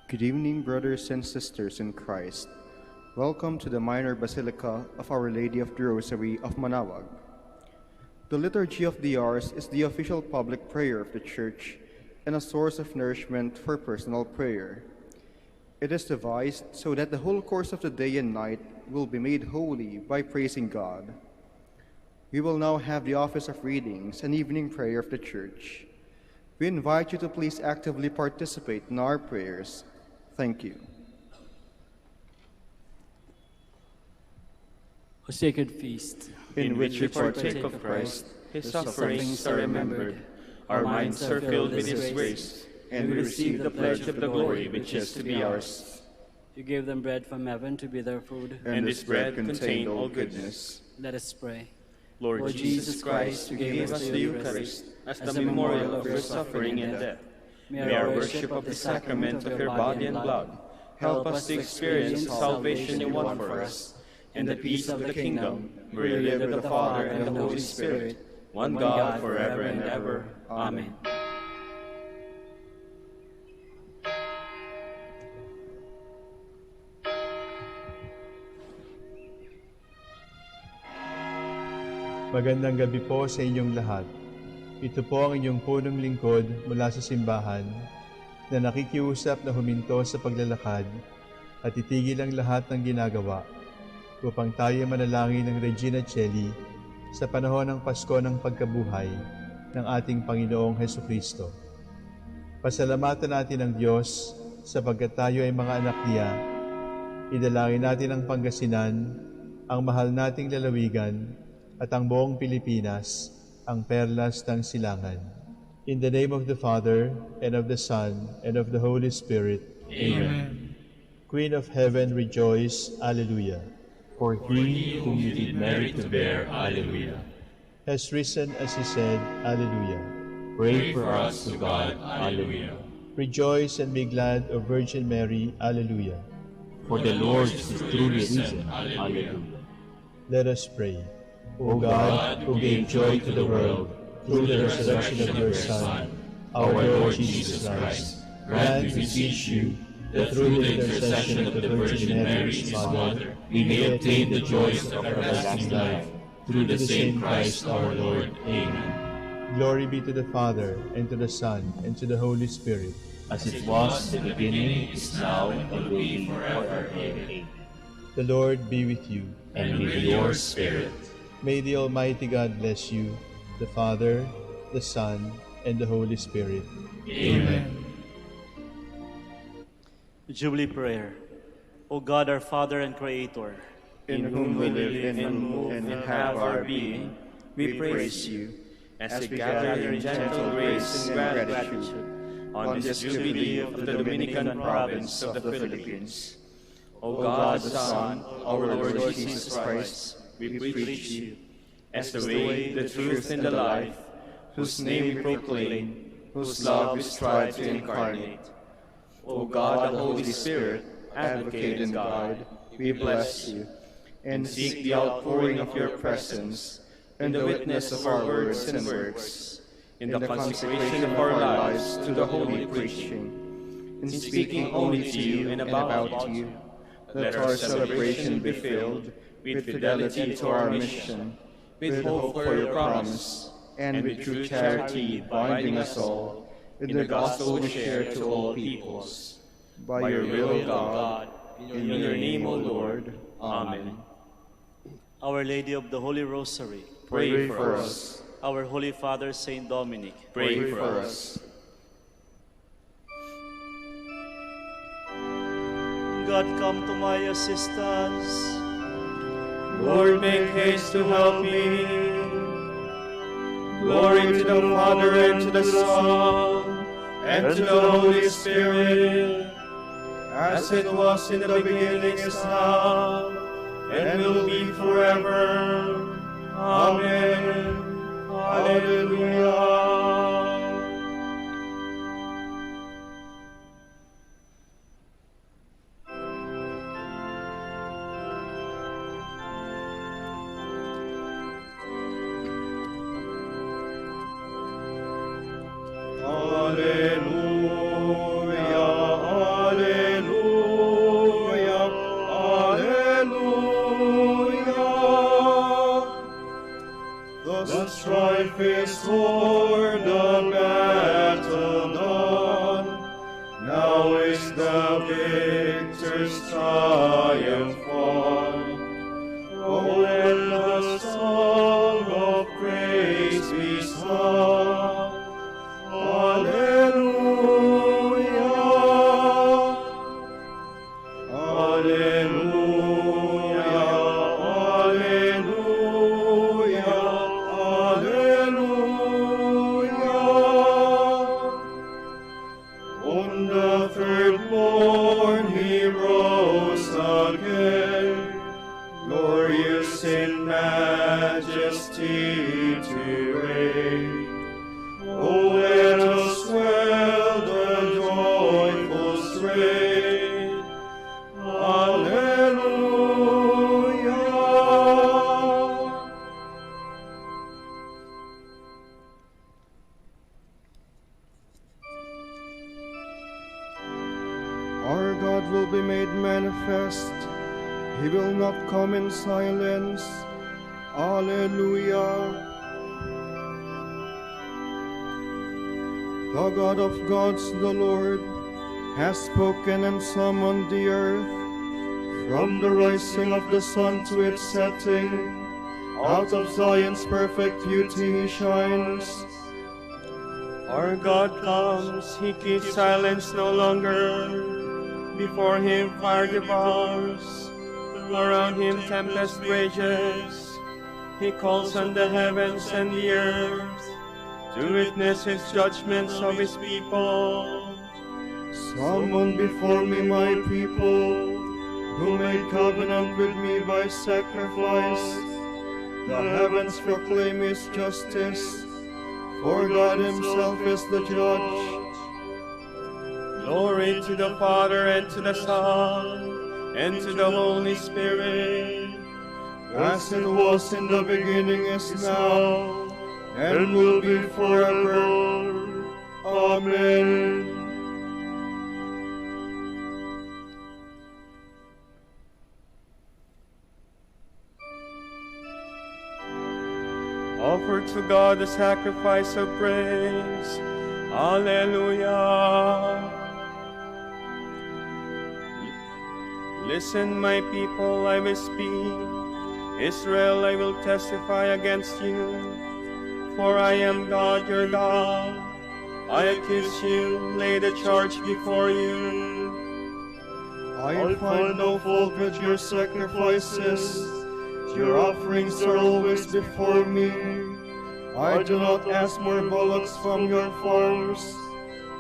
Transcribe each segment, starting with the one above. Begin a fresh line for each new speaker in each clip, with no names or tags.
Good evening, brothers and sisters in Christ. Welcome to the Minor Basilica of Our Lady of the Rosary of Manaoag. The Liturgy of the Hours is the official public prayer of the Church and a source of nourishment for personal prayer. It is devised so that the whole course of the day and night will be made holy by praising God. We will now have the office of readings and evening prayer of the Church. We invite you to please actively participate in our prayers. Thank you.
O sacred feast,
in which we partake of Christ, his sufferings are remembered, our minds are filled with his grace, and we receive the pledge of the glory which is to be ours.
You gave them bread from heaven to be their food,
And this bread contained all goodness.
Let us pray.
Lord Jesus Christ, you gave us the Eucharist as the memorial of your suffering and death. May our worship of the sacrament of your body and blood help us to experience the salvation you won for us, and the peace of the kingdom, where you live with the Father and the Holy Spirit, one God forever and ever. Amen.
Magandang gabi po sa inyong lahat. Ito po ang inyong punong lingkod mula sa simbahan na nakikiusap na huminto sa paglalakad at itigil ang lahat ng ginagawa upang tayo manalangin ng Regina Coeli sa panahon ng Pasko ng pagkabuhay ng ating Panginoong Hesukristo. Pasalamatan natin ang Diyos sapagkat tayo ay mga anak niya. Idalangin natin ang Pangasinan, ang mahal nating lalawigan, at ang buong Pilipinas, ang perlas ng silangan. In the name of the Father, and of the Son, and of the Holy Spirit.
Amen.
Queen of Heaven, rejoice. Alleluia.
For he whom you did merit to bear, Alleluia,
Has risen as he said, Alleluia.
pray for us to God, Alleluia.
Rejoice and be glad, O Virgin Mary. Alleluia.
For the Lord is truly risen, Alleluia.
Let us pray. O God, who gave joy to the world through the resurrection of your Son, our Lord Jesus Christ, grant, we beseech you, that through the intercession of the Virgin Mary, his Mother, we may obtain the joys of everlasting life, through the same Christ our Lord. Amen. Glory be to the Father, and to the Son, and to the Holy Spirit.
As it was in the beginning, is now, and will be forever. Amen.
The Lord be with you.
And with your spirit.
May the Almighty God bless you, the Father, the Son, and the Holy Spirit.
Amen.
Jubilee Prayer. O God, our Father and Creator,
In whom we live and move and have our being, we praise you, as we gather in gentle grace and gratitude on this Jubilee of the Dominican province of the Philippines. O God, the Son, our Lord Jesus Christ, we preach you, as the way, the truth, and the life, whose name we proclaim, whose love we strive to incarnate. O God, the Holy Spirit, advocate and guide, we bless you, and seek the outpouring of your presence, and the witness of our words and works, in the consecration of our lives to the holy preaching, in speaking only to you and about you. Let our celebration be filled with fidelity to our mission, with hope for your promise, and with true charity binding us all in the gospel we share to all peoples. By your will, God, in your name, O Lord. Amen.
Our Lady of the Holy Rosary,
Pray for us.
our Holy Father, Saint Dominic,
Pray for us.
God, come to my assistance.
Lord, make haste to help me. Glory to the Father, and to the Son, and to the Holy Spirit, as it was in the beginning, is now, and will be forever. Amen. Hallelujah. Alleluia, alleluia.
The strife is o'er, the battle done. Now is the victor's triumph won. Oh, let the song of praise be sung. Alleluia. Alleluia. Alleluia. Alleluia. On the third morn he rose again, glorious in majesty to reign. Oh, let us swell the joyful strain. Alleluia. Our God will be made manifest. He will not come in silence. Alleluia. The God of gods, the Lord, has spoken and summoned the earth. From the rising of the sun to its setting, out of Zion's perfect beauty he shines. Our God comes, he keeps silence no longer. Before him fire devours, around him tempest rages. He calls on the heavens and the earth to witness his judgments of his people. Summon before me my people, who made covenant with me by sacrifice. The heavens proclaim his justice, for God himself is the judge. Glory to the Father, and to the Son, and to the Holy Spirit, as it was in the beginning, is now, and will be forever. Amen. Offer to God the sacrifice of praise. Alleluia. Listen, my people, I will speak. Israel, I will testify against you. For I am God, your God. I accuse you, lay the charge before you. I find no fault with your sacrifices. Your offerings are always before me. I do not ask more bullocks from your farms,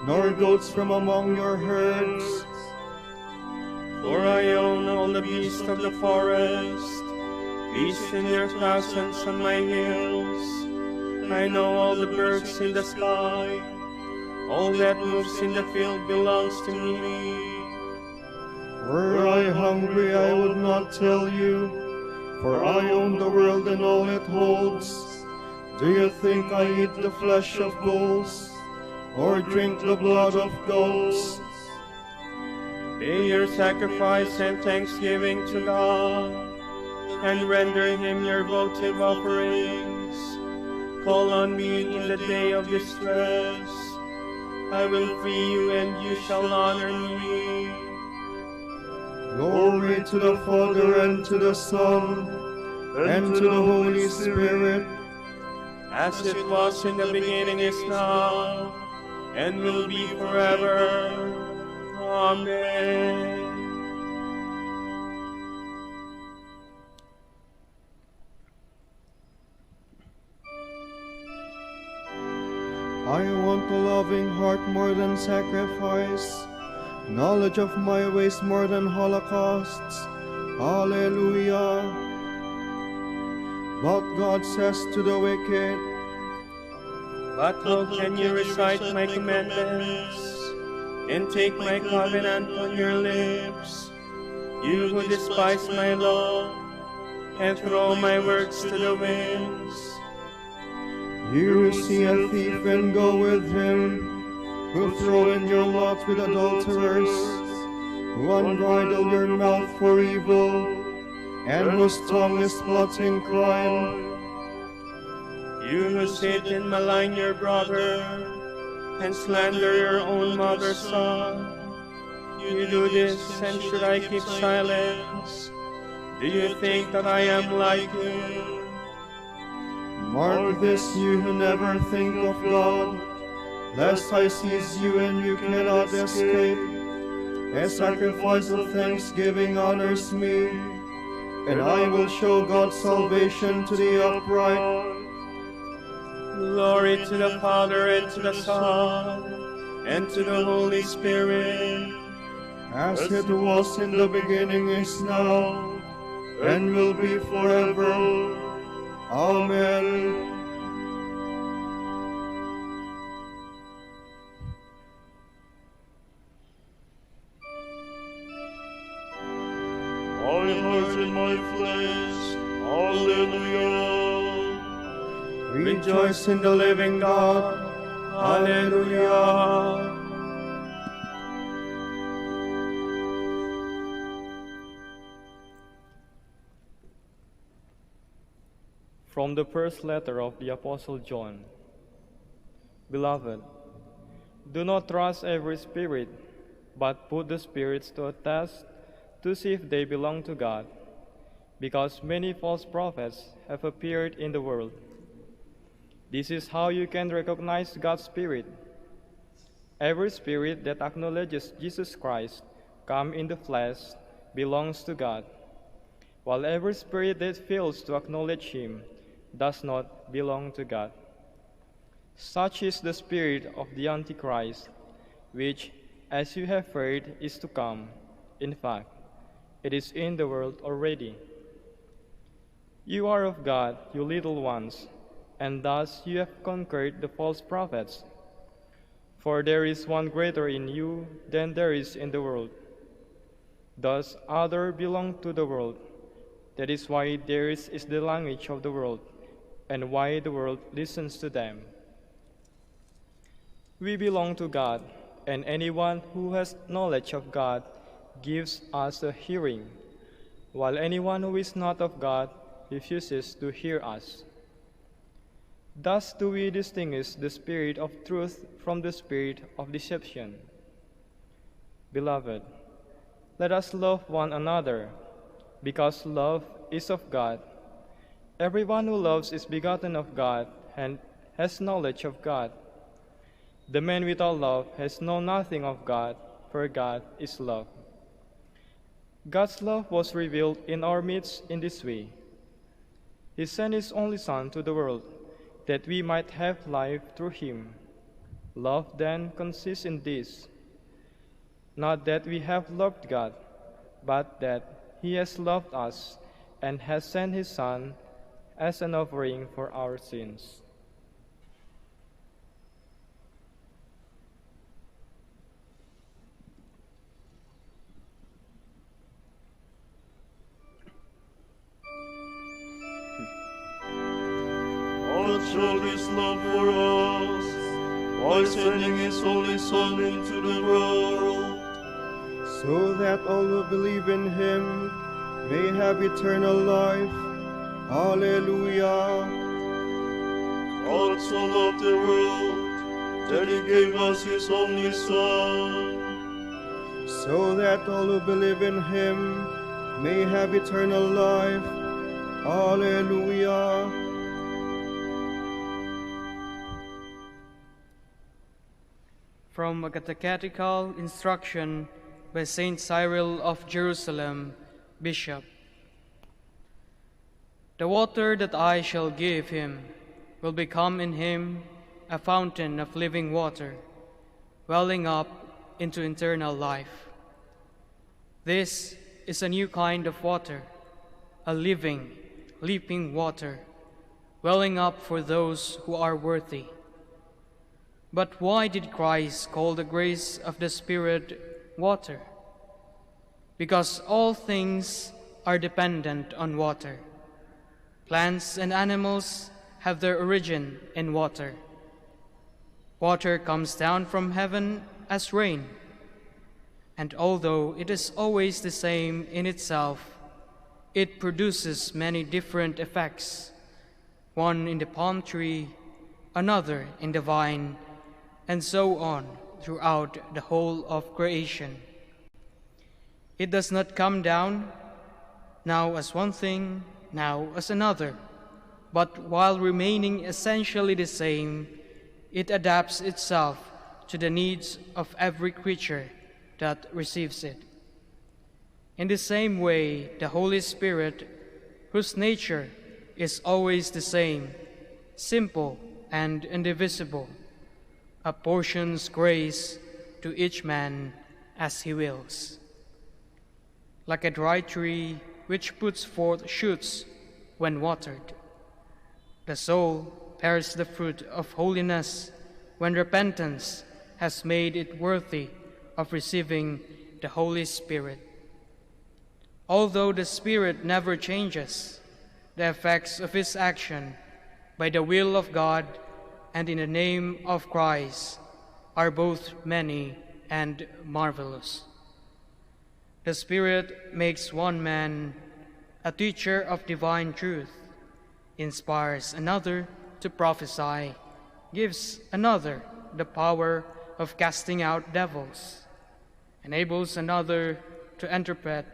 nor goats from among your herds. For I own all the beasts of the forest, beasts in their thousands on my hills. I know all the birds in the sky. All that moves in the field belongs to me. Were I hungry, I would not tell you, for I own the world and all it holds. Do you think I eat the flesh of bulls, or drink the blood of goats? Pay your sacrifice and thanksgiving to God, and render him your votive offerings. Call on me in the day of distress. I will free you, and you shall honor me. Glory to the Father, and to the Son, and to the Holy Spirit, as it was in the beginning, is now, and will be forever. Amen. I want a loving heart more than sacrifice, knowledge of my ways more than holocausts. Hallelujah. But God says to the wicked, but how can you recite my commandments and take my covenant on your lips? You who despise my law and throw my words to the winds. You see a thief and go with him, who throw in your lot with adulterers, who unbridle your mouth for evil, and whose tongue is plotting crime. You who sit and malign your brother, and slander your own mother's son, you do this, and should I keep silence? Do you think that I am like you?
Mark this, you who never think of God, lest I seize you and you cannot escape. A sacrifice of thanksgiving honors me, and I will show God's salvation to the upright.
Glory to the Father, and to the Son, and to the Holy Spirit,
As it was in the beginning, is now, and will be forever. Amen.
My heart and my flesh, Alleluia.
rejoice in the living God. Alleluia. From the first letter of the Apostle John. Beloved, do not trust every spirit, but put the spirits to a test to see if they belong to God, because many false prophets have appeared in the world. This is how you can recognize God's Spirit. Every spirit that acknowledges Jesus Christ come in the flesh belongs to God, while every spirit that fails to acknowledge Him does not belong to God. Such is the spirit of the Antichrist, which, as you have heard, is to come. In fact, it is in the world already. You are of God, you little ones, and thus you have conquered the false prophets. For there is one greater in you than there is in the world. Thus others belong to the world. That is why theirs is the language of the world, and why the world listens to them. We belong to God, and anyone who has knowledge of God gives us a hearing, while anyone who is not of God refuses to hear us. Thus do we distinguish the spirit of truth from the spirit of deception. Beloved, let us love one another, because love is of God. Everyone who loves is begotten of God and has knowledge of God. The man without love has known nothing of God, for God is love. God's love was revealed in our midst in this way. He sent His only Son to the world, that we might have life through Him. Love then consists in this, not that we have loved God, but that He has loved us and has sent His Son as an offering for our sins.
God showed His love for us by sending His only Son into the world,
So that all who believe in Him may have eternal life. Alleluia.
God so loved the world that He gave us His only Son,
So that all who believe in Him may have eternal life. Alleluia.
From a catechetical instruction by Saint Cyril of Jerusalem, Bishop. The water that I shall give him will become in him a fountain of living water, welling up into eternal life. This is a new kind of water, a living, leaping water, welling up for those who are worthy. But why did Christ call the grace of the Spirit water? Because all things are dependent on water. Plants and animals have their origin in water. Water comes down from heaven as rain, and although it is always the same in itself, it produces many different effects, one in the palm tree, another in the vine, and so on throughout the whole of creation. It does not come down, now as one thing, now as another, but while remaining essentially the same, it adapts itself to the needs of every creature that receives it. In the same way, the Holy Spirit, whose nature is always the same, simple and indivisible, apportions grace to each man as he wills. Like a dry tree which puts forth shoots when watered, the soul bears the fruit of holiness when repentance has made it worthy of receiving the Holy Spirit. Although the Spirit never changes, the effects of his action by the will of God and in the name of Christ are both many and marvelous. The Spirit makes one man a teacher of divine truth, inspires another to prophesy, gives another the power of casting out devils, enables another to interpret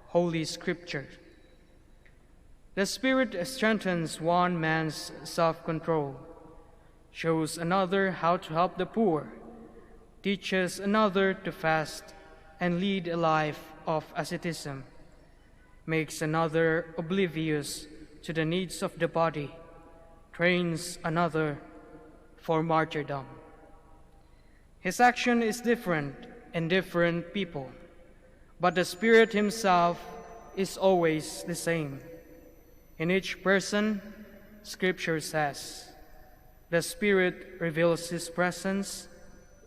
Holy Scripture. The Spirit strengthens one man's self-control, shows another how to help the poor, teaches another to fast and lead a life of asceticism, makes another oblivious to the needs of the body, trains another for martyrdom. His action is different in different people, but the Spirit himself is always the same. In each person, Scripture says, the Spirit reveals his presence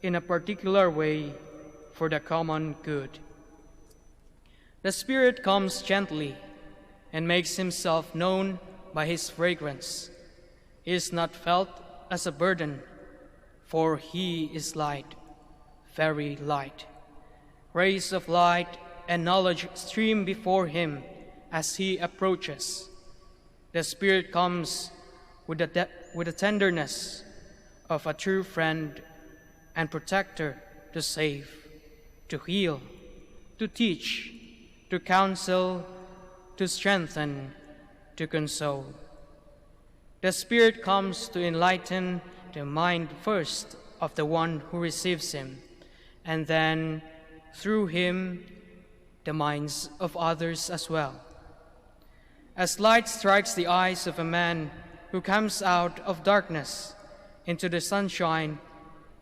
in a particular way for the common good. The Spirit comes gently and makes himself known by his fragrance. He is not felt as a burden, for he is light, very light. Rays of light and knowledge stream before him as he approaches. The Spirit comes with the tenderness of a true friend and protector to save, to heal, to teach, to counsel, to strengthen, to console. The Spirit comes to enlighten the mind first of the one who receives him, and then, through him, the minds of others as well. As light strikes the eyes of a man who comes out of darkness into the sunshine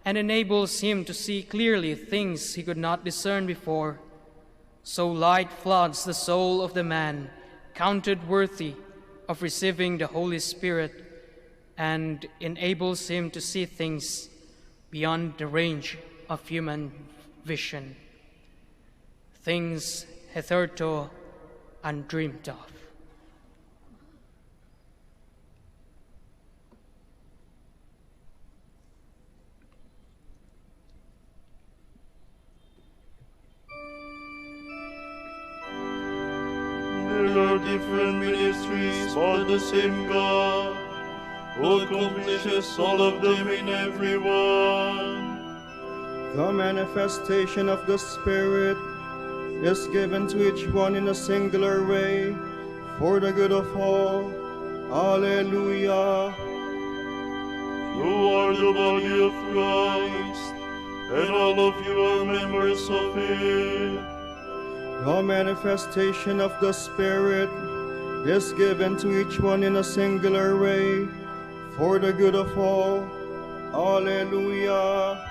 and enables him to see clearly things he could not discern before, so light floods the soul of the man counted worthy of receiving the Holy Spirit and enables him to see things beyond the range of human vision, things hitherto undreamed of.
There are different ministries, but the same God, who accomplishes all of them in everyone.
The manifestation of the Spirit is given to each one in a singular way for the good of all. Alleluia.
You are the body of Christ, and all of you are members of it.
The manifestation of the Spirit is given to each one in a singular way for the good of all. Alleluia.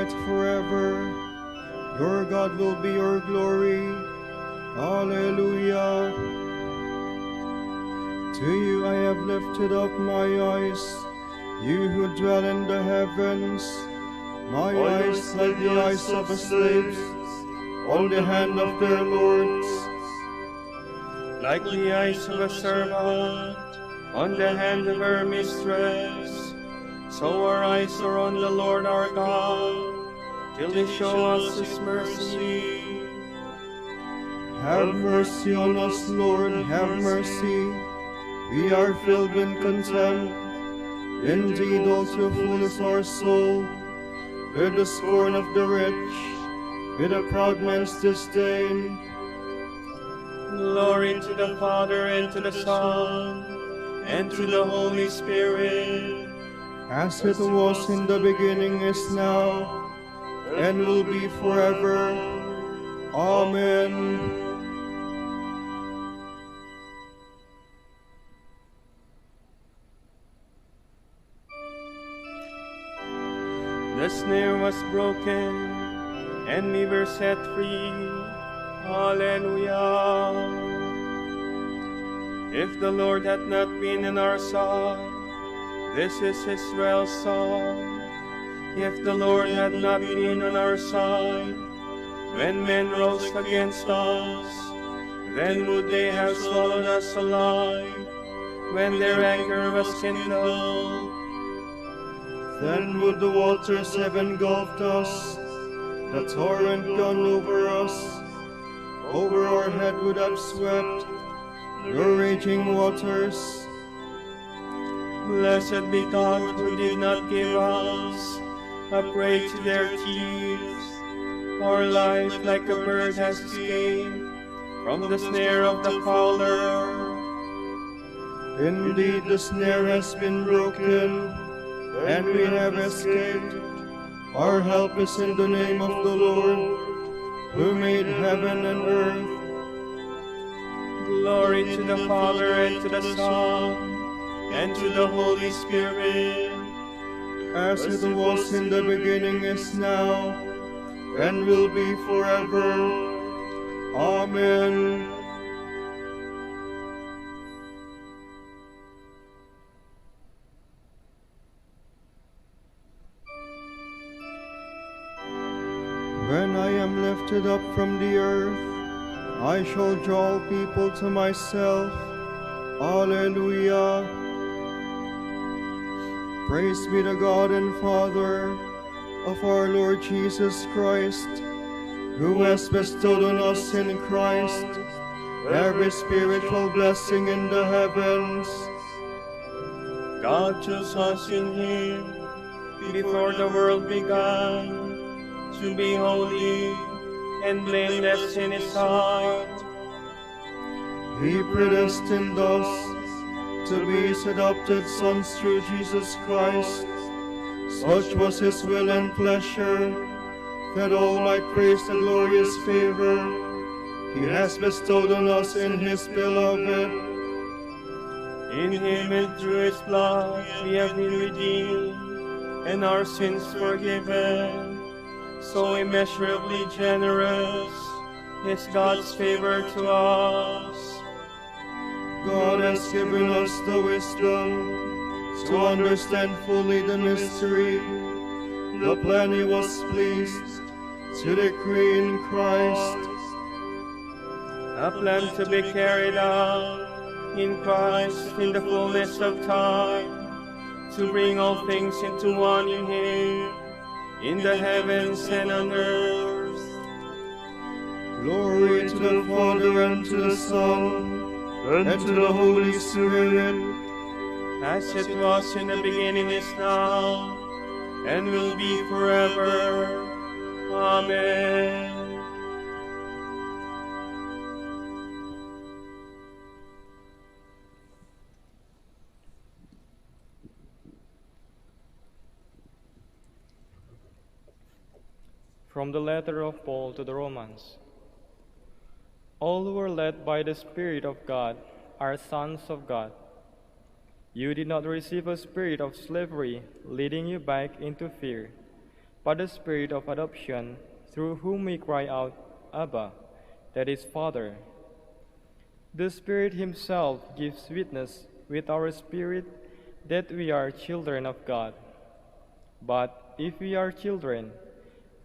upright forever. Your God will be your glory. Alleluia. To you I have lifted up my eyes, you who dwell in the heavens. My eyes like the eyes of a slave on the hand of their lords.
Like the eyes of a servant on the hand of her mistress, so our eyes are on the Lord our God, till He show us His mercy.
Have mercy on us, Lord, have mercy. We are filled with contempt. Indeed, also full is our soul, with the scorn of the rich, with a proud man's disdain.
Glory to the Father, and to the Son, and to the Holy Spirit,
As it was in the beginning, is now, and will be forever. Amen.
the snare was broken, and we were set free. Hallelujah. If the Lord had not been on our side, this is Israel's song. If the Lord had not been on our side, when men rose against us, then would they have swallowed us alive, when their anger was kindled.
Then would the waters have engulfed us, the torrent gone over us. Over our head would have swept the raging waters.
Blessed be God who did not give us a prey to their teeth. Our life like a bird has escaped from the snare of the fowler.
Indeed, the snare has been broken, and we have escaped. Our help is in the name of the Lord, who made heaven and earth.
Glory to the Father, and to the Son, and to the Holy Spirit,
as it was in the beginning, is now, and will be forever. Amen. When I am lifted up from the earth, I shall draw people to myself. Alleluia. Praise be the God and Father of our Lord Jesus Christ, who has bestowed on us in Christ every spiritual blessing in the heavens.
God chose us in Him before the world began, to be holy and blameless in His sight.
He predestined us to be His adopted sons through Jesus Christ. Such was His will and pleasure, that all might praise the glorious favor He has bestowed on us in His beloved.
In Him and through His blood we have been redeemed, and our sins forgiven. So immeasurably generous is God's favor to us.
God has given us the wisdom to understand fully the mystery, the plan He was pleased to decree in Christ.
A plan to be carried out in Christ in the fullness of time, to bring all things into one in Him, in the heavens and on earth.
Glory to the Father, and to the Son, and to the Holy Spirit,
as it was in the beginning, is now, and will be forever. Amen.
From the letter of Paul to the Romans. All who are led by the Spirit of God are sons of God. You did not receive a spirit of slavery, leading you back into fear, by the Spirit of adoption, through whom we cry out, Abba, that is, Father. The Spirit himself gives witness with our spirit that we are children of God. But if we are children,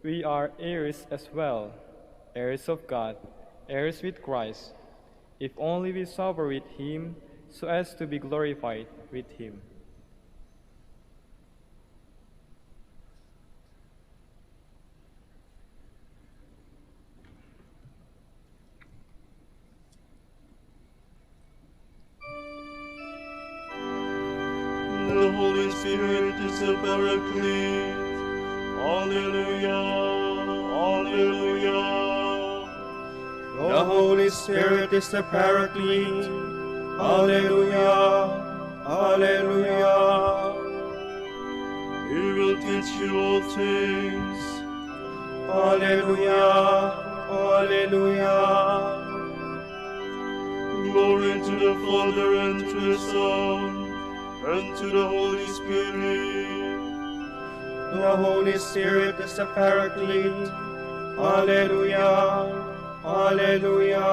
we are heirs as well, heirs of God, heirs with Christ, if only we suffer with him, so as to be glorified with him.
The Holy Spirit is the Paraclete. Alleluia, alleluia.
The Holy Spirit is the Paraclete. Alleluia, alleluia.
He will teach you all things.
Alleluia, alleluia.
Glory to the Father and to the Son and to the Holy Spirit.
The Holy Spirit is the Paraclete. Alleluia, alleluia.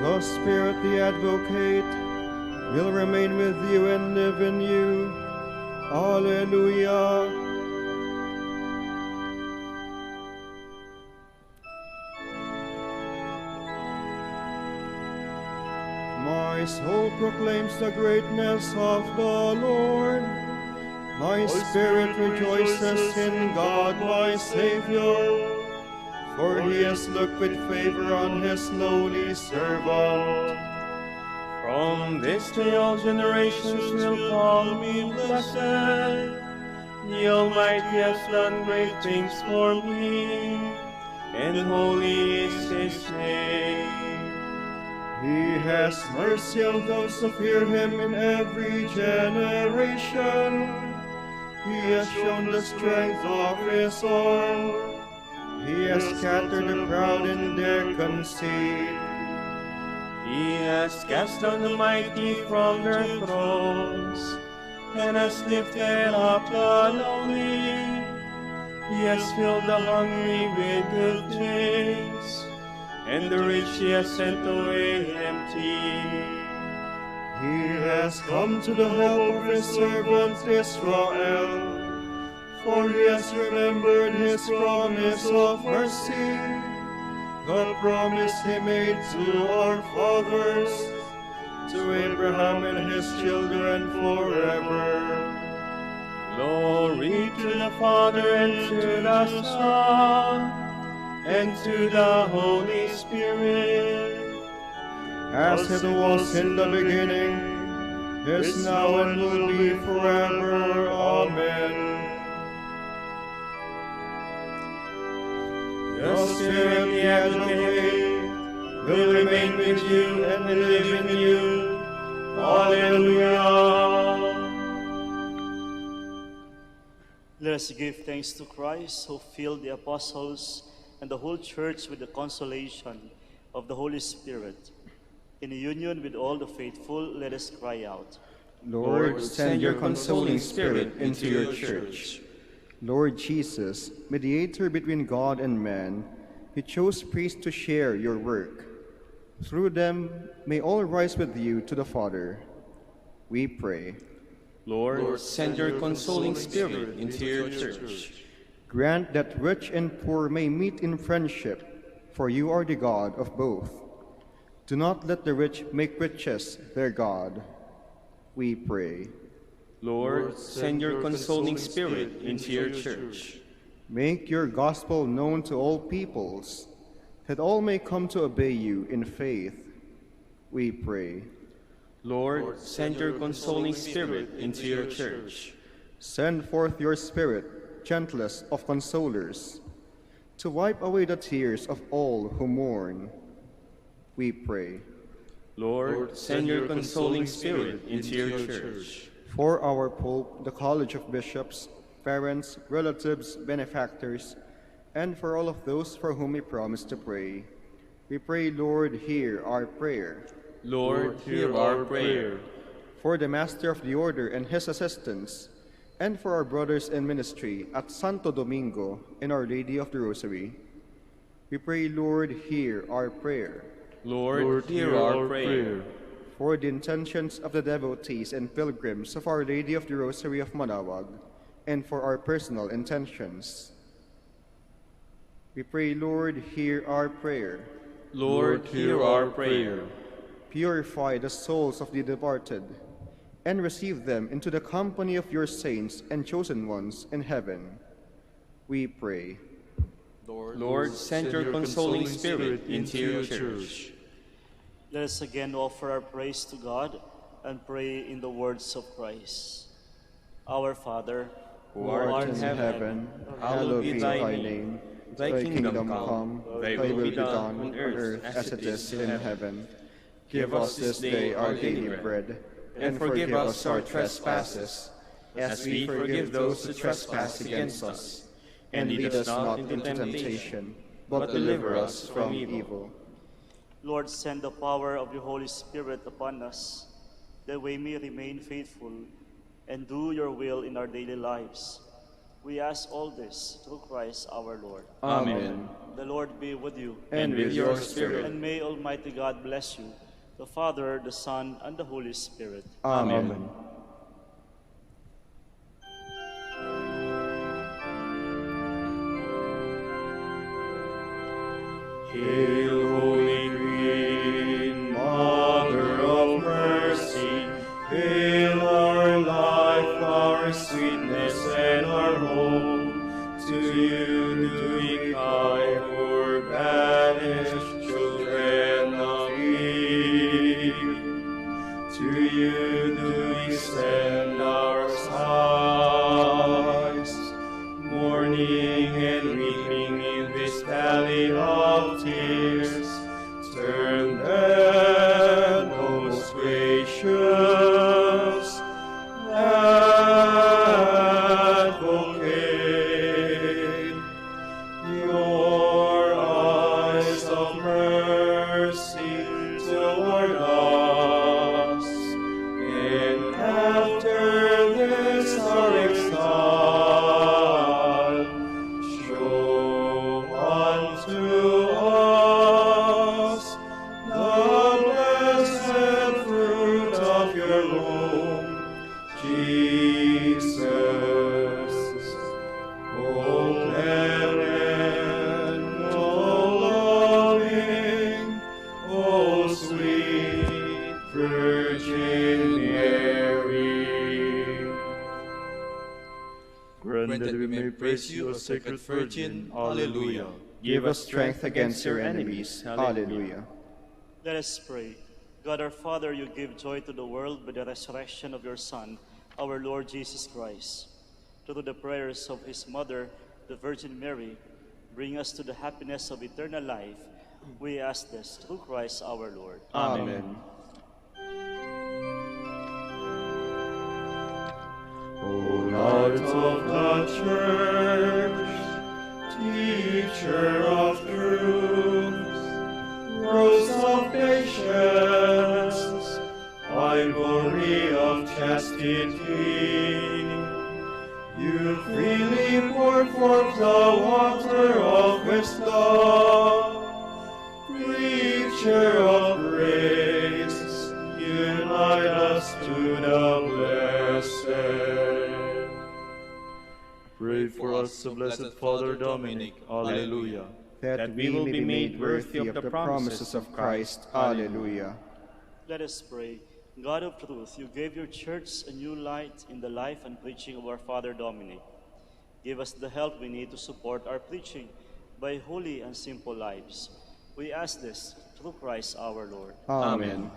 The Spirit, the Advocate, will remain with you and live in you. Alleluia. My soul proclaims the greatness of the Lord. My spirit rejoices in God my Savior, for he has looked with favor on his lowly servant.
From this day all generations will call me blessed. The Almighty has done great things for me, and holy is his name.
He has mercy on those who fear him in every generation. He has shown the strength of his arm. He has scattered the proud in their conceit.
He has cast down the mighty from their thrones, and has lifted up the lowly. He has filled the hungry with good things, and the rich he has sent away empty.
He has come to the help of his servant Israel, for he has remembered his promise of mercy, the promise he made to our fathers, to Abraham and his children forever.
Glory to the Father, and to the Son, and to the Holy Spirit,
as it was in the beginning, is now, and will be forever. Amen. The Spirit, the Advocate, will remain with you and will live in you. Alleluia.
Let us give thanks to Christ, who filled the apostles and the whole church with the consolation of the Holy Spirit. In union with all the faithful, let us cry out.
Lord, send your consoling Spirit into your church. Lord Jesus, mediator between God and man, you chose priests to share your work. Through them, may all rise with you to the Father. We pray.
Lord, send your consoling Spirit into your church.
Grant that rich and poor may meet in friendship, for you are the God of both. Do not let the rich make riches their God. We pray.
Lord, send your consoling Spirit into your church.
Make your gospel known to all peoples, that all may come to obey you in faith. We pray.
Lord, send your consoling Spirit into your church.
Send forth your Spirit, gentlest of consolers, to wipe away the tears of all who mourn. We pray.
Lord, send your consoling Spirit into your church.
For our Pope, the College of Bishops, parents, relatives, benefactors, and for all of those for whom we promise to pray. We pray, Lord, hear our prayer.
Lord, hear our prayer.
For the Master of the Order and his assistants, and for our brothers in ministry at Santo Domingo and Our Lady of the Rosary, we pray, Lord, hear our prayer.
Lord, hear our prayer.
For the intentions of the devotees and pilgrims of Our Lady of the Rosary of Manaoag, and for our personal intentions, we pray, Lord, hear our prayer.
Lord, hear our prayer.
Purify the souls of the departed, and receive them into the company of your saints and chosen ones in heaven. We pray.
Lord, send your consoling Spirit into your church.
Let us again offer our praise to God and pray in the words of Christ. Our Father,
Who art in heaven, hallowed be thy name. Thy kingdom come, thy will be done on earth as it is in heaven.
Give us this day our daily bread,
and forgive us our trespasses, as we forgive those who trespass against us. And lead us not into temptation, but deliver us from evil.
Lord, send the power of your Holy Spirit upon us, that we may remain faithful and do your will in our daily lives. We ask all this through Christ our Lord.
Amen.
The Lord be with you.
And with your spirit.
And may Almighty God bless you, the Father, the Son, and the Holy Spirit.
Amen.
Hail, Holy Queen, Mother of Mercy, hail our life, our sweetness, and our hope. To you do we cry, poor banished children of Eve. To you do we send our sighs, mourning and weeping in this valley of tears. Turn then, most gracious Advocate, your eyes of mercy toward us, and after this our exile, show unto us the blessed fruit of your womb, Jesus. O clement, O loving, O sweet Virgin Mary.
Grant that we may praise you, O Sacred Virgin. Alleluia.
Give us strength against your enemies. Alleluia.
Let us pray. God our Father, you give joy to the world by the resurrection of your Son, our Lord Jesus Christ. Through the prayers of his mother, the Virgin Mary, bring us to the happiness of eternal life. We ask this through Christ our Lord.
Amen.
O Light of the Church, Teacher of truth, Rose of patience, Ivory of chastity, you freely poured forth the water of wisdom. Preacher of grace, unite us to the blessed.
Pray for us, O Blessed Father Dominic. Alleluia.
That we will be made worthy of the promises of Christ. Alleluia.
Let us pray. God of truth, you gave your church a new light in the life and preaching of our Father Dominic. Give us the help we need to support our preaching by holy and simple lives. We ask this through Christ our Lord.
Amen.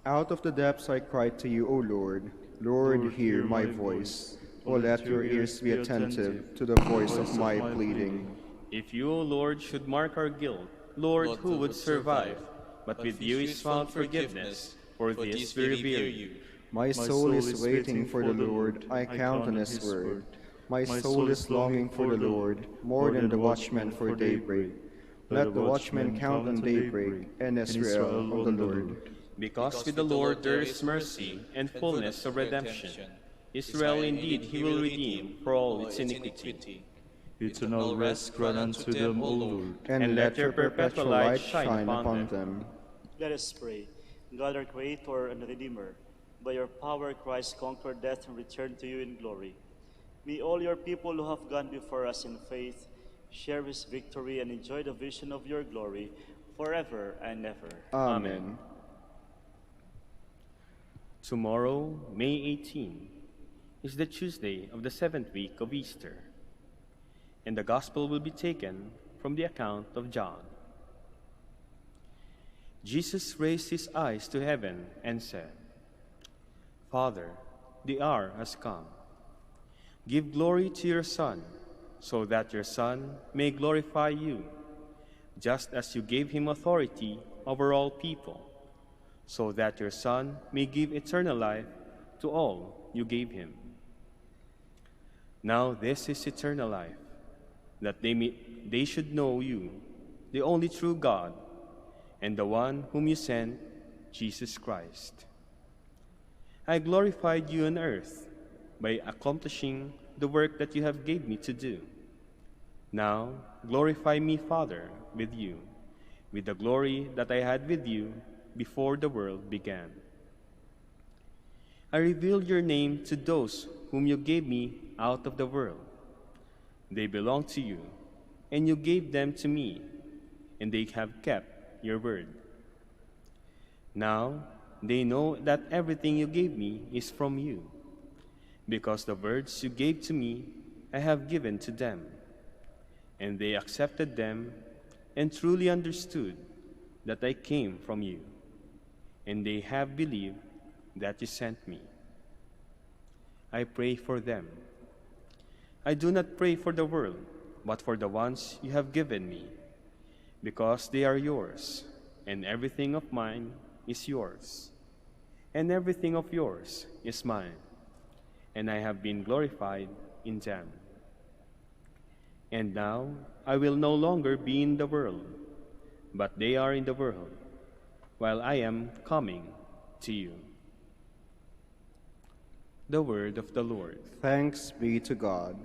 Out of the depths I cry to you, O Lord. Lord, hear my voice. O let your ears be attentive to the voice of my pleading.
If you, O Lord, should mark our guilt, Lord, who would survive? But with you is found forgiveness. For this we revere you.
My soul is waiting for the Lord. I count on his word. My soul is longing for the Lord, more than the watchman for daybreak. Let the watchman count on daybreak, and Israel on the Lord.
Because with the Lord there is mercy and fullness of redemption. Israel indeed he will redeem for all its iniquity.
Eternal rest grant unto them, O Lord.
And let your perpetual light shine upon them.
Let us pray. God, our Creator and Redeemer, by your power Christ conquered death and returned to you in glory. May all your people who have gone before us in faith share his victory and enjoy the vision of your glory forever and ever.
Amen.
Tomorrow, May 18, is the Tuesday of the 7th week of Easter, and the Gospel will be taken from the account of John. Jesus raised his eyes to heaven and said, Father, the hour has come. Give glory to your Son, so that your Son may glorify you, just as you gave him authority over all people, so that your Son may give eternal life to all you gave him. Now this is eternal life, that they should know you, the only true God, and the one whom you sent, Jesus Christ. I glorified you on earth by accomplishing the work that you have gave me to do. Now glorify me, Father, with you, with the glory that I had with you before the world began. I revealed your name to those whom you gave me out of the world. They belong to you, and you gave them to me, and they have kept your word. Now they know that everything you gave me is from you, because the words you gave to me I have given to them, and they accepted them and truly understood that I came from you, and they have believed that you sent me. I pray for them. I do not pray for the world, but for the ones you have given me, because they are yours, and everything of mine is yours, and everything of yours is mine, and I have been glorified in them. And now I will no longer be in the world, but they are in the world, while I am coming to you. The word of the Lord.
Thanks be to God.